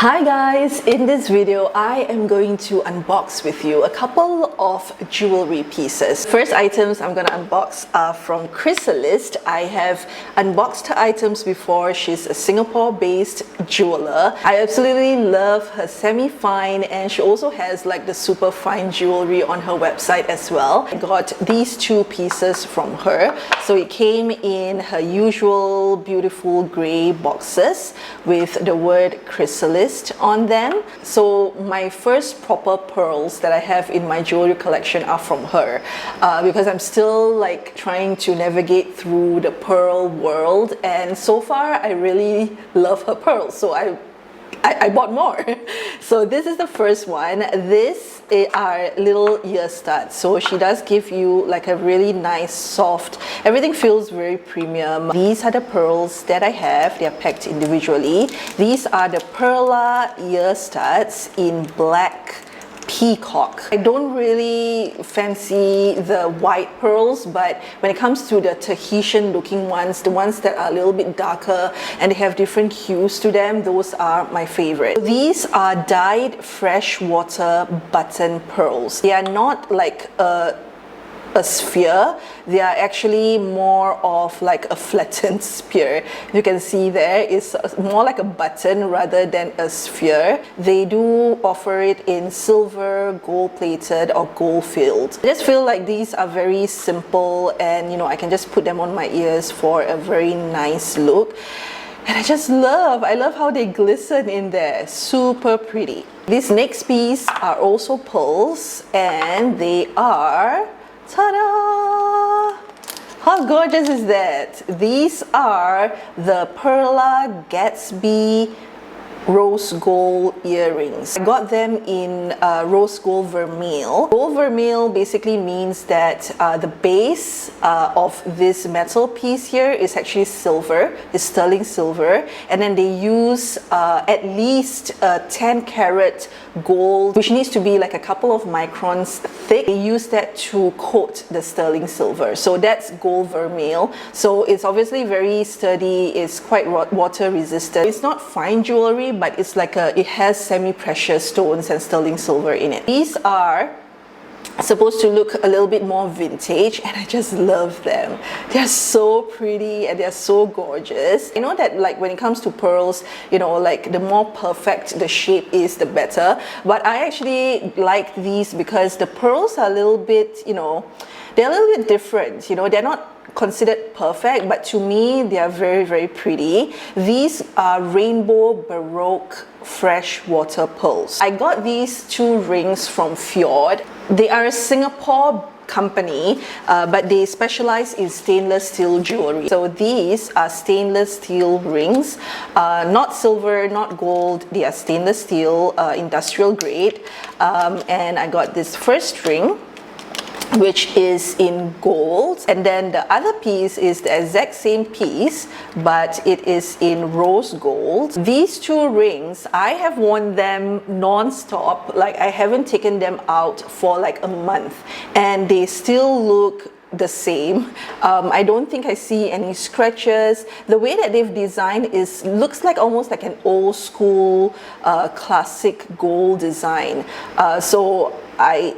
Hi guys, in this video I am going to unbox with you a couple of jewelry pieces. First items I'm going to unbox are from Crysalist. I have unboxed her items before. She's a Singapore-based jeweler. I absolutely love her semi-fine, and she also has like the super fine jewelry on her website as well. I got these two pieces from her. So it came in her usual beautiful grey boxes with the word Crysalist on them. So my first proper pearls that I have in my jewelry collection are from her, because I'm still like trying to navigate through the pearl world, and so far I really love her pearls, so I bought more. So this is the first one. This are little ear studs. So she does give you like a really nice soft, everything feels very premium. These are the pearls that I have. They are packed individually. These are the PERLA ear studs in black peacock. I don't really fancy the white pearls, but when it comes to the Tahitian looking ones, the ones that are a little bit darker and they have different hues to them, those are my favorite. These are dyed freshwater button pearls. They are not like a sphere, they are actually more of like a flattened sphere. You can see there is more like a button rather than a sphere. They do offer it in silver, gold plated or gold filled. I just feel like these are very simple, and you know, I can just put them on my ears for a very nice look. And I love how they glisten in there. Super pretty. This next piece are also pearls, and they are, ta-da! How gorgeous is that? These are the PERLA GATSBY rose gold earrings. I got them in rose gold vermeil. Gold vermeil basically means that the base of this metal piece here is actually silver, is sterling silver, and then they use at least 10 karat gold, which needs to be like a couple of microns thick. They use that to coat the sterling silver. So that's gold vermeil. So it's obviously very sturdy, it's quite water resistant. It's not fine jewelry, but it's like it has semi-precious stones and sterling silver in it. These are supposed to look a little bit more vintage, and I just love them. They're so pretty and they're so gorgeous. You know that like when it comes to pearls, you know, like the more perfect the shape is, the better. But I actually like these because the pearls are a little bit, you know, they're a little bit different. You know, they're not considered perfect, but to me they are very, very pretty. These are rainbow baroque freshwater pearls. I got these two rings from Fjord. They are a Singapore company, but they specialize in stainless steel jewelry. So these are stainless steel rings, not silver, not gold. They are stainless steel, industrial grade. And I got this first ring, which is in gold, and then the other piece is the exact same piece, but it is in rose gold. These two rings, I have worn them non-stop. Like I haven't taken them out for like a month, and they still look the same. I don't think I see any scratches. The way that they've designed looks like almost like an old school classic gold design. So I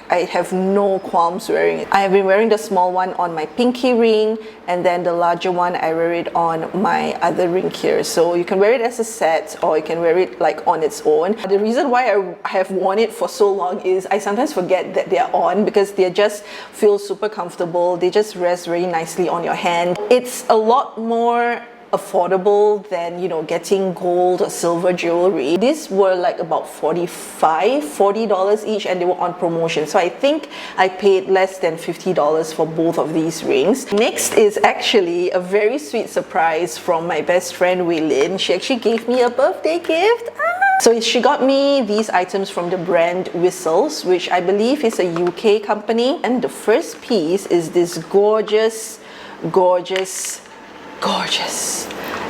have no qualms wearing it. I have been wearing the small one on my pinky ring, and then the larger one I wear it on my other ring here. So you can wear it as a set, or you can wear it like on its own. The reason why I have worn it for so long is I sometimes forget that they're on, because they just feel super comfortable. They just rest very nicely on your hand. It's a lot more affordable than, you know, getting gold or silver jewelry. These were like about $40 each, and they were on promotion. So I think I paid less than $50 for both of these rings. Next is actually a very sweet surprise from my best friend YLVA. She actually gave me a birthday gift. So she got me these items from the brand Whistles, which I believe is a UK company. And the first piece is this gorgeous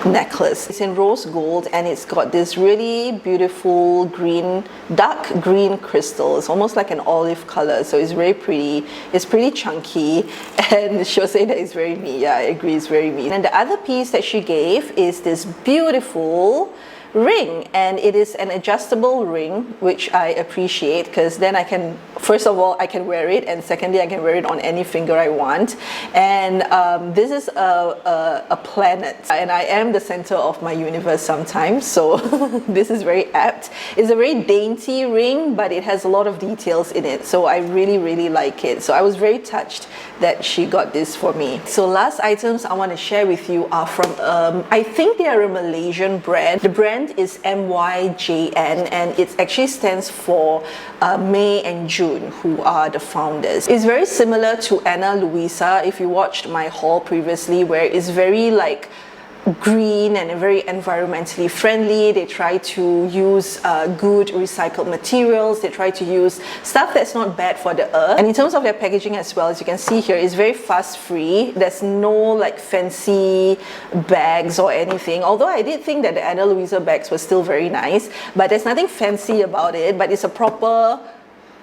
necklace. It's in rose gold, and it's got this really beautiful green, dark green crystal. It's almost like an olive color, so it's very pretty. It's pretty chunky, and she was saying that it's very me. Yeah, I agree, it's very me. And the other piece that she gave is this beautiful ring, and it is an adjustable ring, which I appreciate because then I can, first of all, I can wear it, and secondly, I can wear it on any finger I want. And this is a planet, and I am the center of my universe sometimes, so this is very apt. It's a very dainty ring, but it has a lot of details in it, so I really like it. So I was very touched that she got this for me. So last items I want to share with you are from I think they are a Malaysian brand. The brand is MYJN, and it actually stands for May and June, who are the founders. It's very similar to Ana Luisa, if you watched my haul previously, where it's very like green and very environmentally friendly. They try to use good recycled materials. They try to use stuff that's not bad for the earth. And in terms of their packaging as well, as you can see here, it's very fuss free. There's no like fancy bags or anything, although I did think that the Ana Luisa bags were still very nice, but there's nothing fancy about it. But it's a proper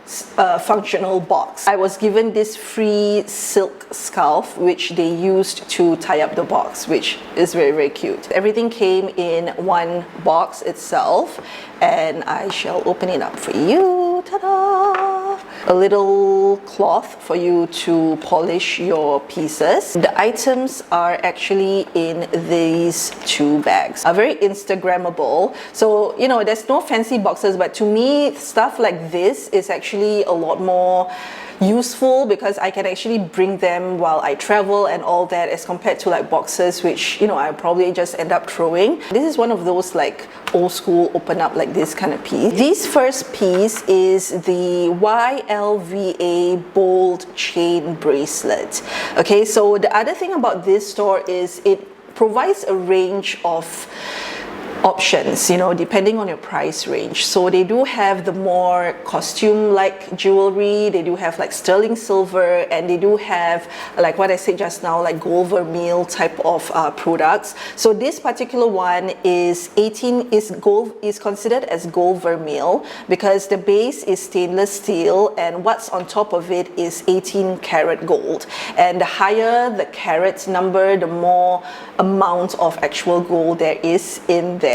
functional box. I was given this free silk scarf which they used to tie up the box, which is very cute. Everything came in one box itself, and I shall open it up for you. Ta-da! A little cloth for you to polish your pieces. The items are actually in these two bags. Are very Instagrammable. So, you know, there's no fancy boxes, but to me, stuff like this is actually a lot more useful because I can actually bring them while I travel and all that, as compared to like boxes which, you know, I probably just end up throwing. This is one of those like old school open up like this kind of piece. This first piece is the YLVA bold chain bracelet. Okay, so the other thing about this store is it provides a range of options, you know, depending on your price range. So they do have the more costume like jewelry, they do have like sterling silver, and they do have, like what I said just now, like gold vermeil type of products. So this particular one is considered as gold vermeil because the base is stainless steel, and what's on top of it is 18 karat gold. And the higher the carat number, the more amount of actual gold there is in there.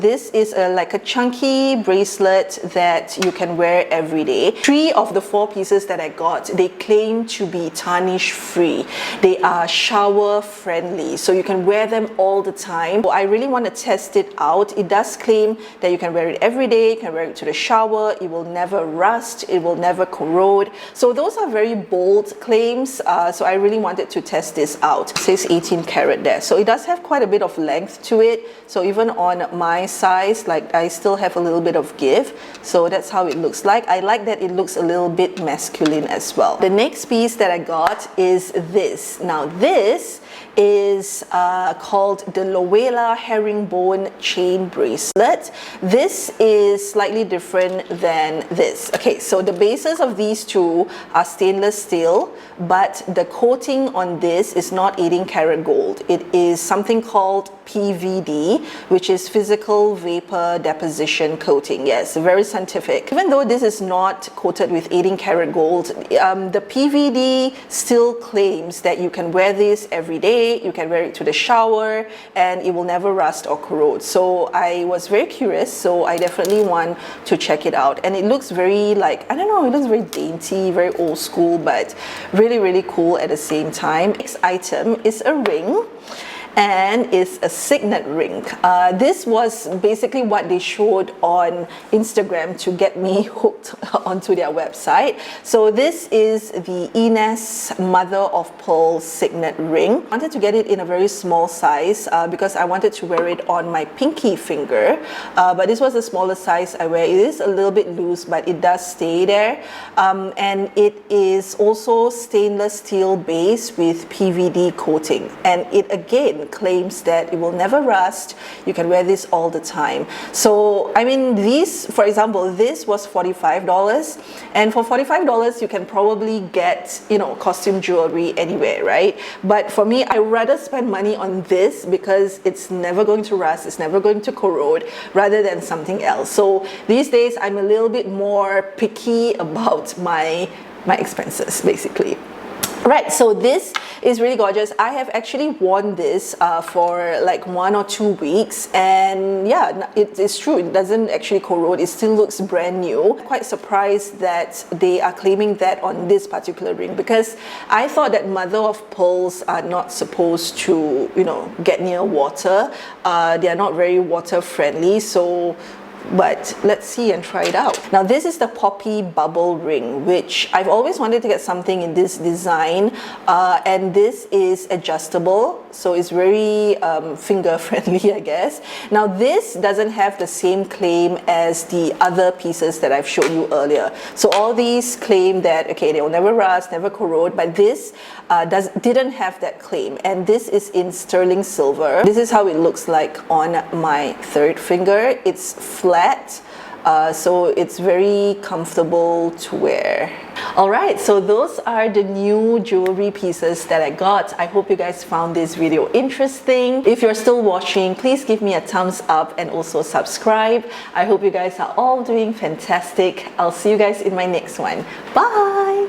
This is like a chunky bracelet that you can wear every day. 3 of the 4 pieces that I got, they claim to be tarnish free. They are shower friendly, so you can wear them all the time. So I really want to test it out. It does claim that you can wear it every day, you can wear it to the shower, it will never rust, it will never corrode. So those are very bold claims, so I really wanted to test this out. It says 18 karat there, so it does have quite a bit of length to it. So even on my size, like I still have a little bit of give, so that's how it looks like. I like that it looks a little bit masculine as well. The next piece that I got is this. Now this is called the LOELLA herringbone chain bracelet. This is slightly different than this. Okay, so the bases of these two are stainless steel, but the coating on this is not 18 karat gold. It is something called PVD, which is physical vapor deposition coating. Yes, very scientific. Even though this is not coated with 18 karat gold, the PVD still claims that you can wear this every day, you can wear it to the shower, and it will never rust or corrode. So I was very curious, so I definitely want to check it out. And it looks very, like, I don't know, it looks very dainty, very old school, but really cool at the same time. Next item is a ring, and it's a signet ring. This was basically what they showed on Instagram to get me hooked onto their website. So this is the INES mother of pearl signet ring. I wanted to get it in a very small size because I wanted to wear it on my pinky finger, but this was the smaller size I wear. It is a little bit loose, but it does stay there, and it is also stainless steel base with PVD coating, and it again claims that it will never rust. You can wear this all the time. So I mean, these, for example, this was $45, and for $45 you can probably get, you know, costume jewelry anywhere, right? But for me, I rather spend money on this because it's never going to rust, it's never going to corrode, rather than something else. So these days I'm a little bit more picky about my expenses, basically. Right, so this is really gorgeous. I have actually worn this for like 1 or 2 weeks, and yeah, it's true, it doesn't actually corrode, it still looks brand new. Quite surprised that they are claiming that on this particular ring, because I thought that mother of pearls are not supposed to, you know, get near water. They are not very water friendly, so but let's see and try it out. Now this is the poppy bubble ring, which I've always wanted to get something in this design, and this is adjustable, so it's very finger friendly, I guess. Now this doesn't have the same claim as the other pieces that I've showed you earlier. So all these claim that, okay, they will never rust, never corrode, but this didn't have that claim, and this is in sterling silver. This is how it looks like on my third finger. It's flat, so it's very comfortable to wear. Alright, so those are the new jewelry pieces that I got. I hope you guys found this video interesting. If you're still watching, please give me a thumbs up and also subscribe. I hope you guys are all doing fantastic. I'll see you guys in my next one. Bye!